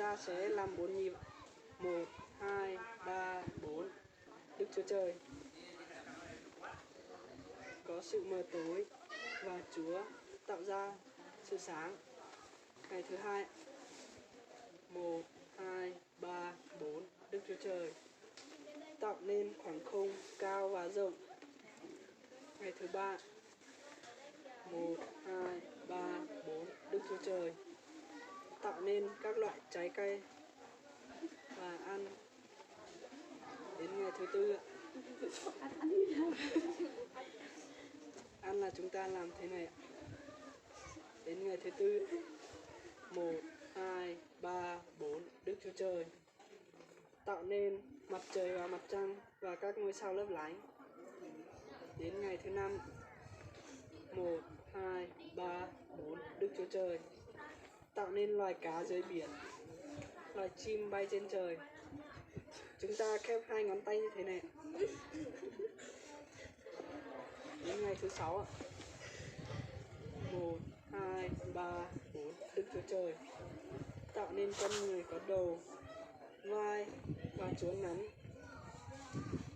ta sẽ làm 4 nhịp. 1, 2, 3, 4. Đức Chúa Trời. Có sự mờ tối và Chúa tạo ra sự sáng. Ngày thứ hai. 1, 2, 3, 4. Đức Chúa Trời tạo nên khoảng không cao và rộng. Ngày thứ ba. 1, 2, 3, 4. Đức Chúa Trời tạo nên các loại trái cây và ăn. Đến ngày thứ tư. Ăn là chúng ta làm thế này. Đến ngày thứ tư. 1, 2, 3, 4. Đức Chúa Trời tạo nên mặt trời và mặt trăng và các ngôi sao lấp lánh. Đến ngày thứ năm. 1, 2, 3, 4. Đức Chúa Trời tạo nên loài cá dưới biển, loài chim bay trên trời. Chúng ta khép hai ngón tay như thế này. Đến ngày thứ sáu. 1, 2, 3, 4. Đức Chúa Trời tạo nên con người có đầu, vai và Chúa nắm.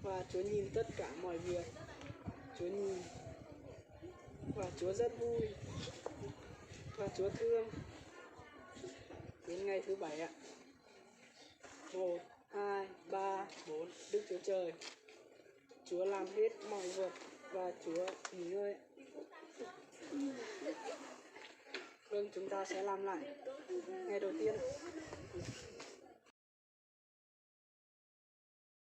Và Chúa nhìn tất cả mọi việc. Chúa nhìn và Chúa rất vui. Và Chúa thương. Đến ngày thứ bảy ạ. 1, 2, 3, 4. Đức Chúa Trời. Chúa làm hết mọi việc và Chúa nghỉ ngơi. Vâng, chúng ta sẽ làm lại. Ngày đầu tiên.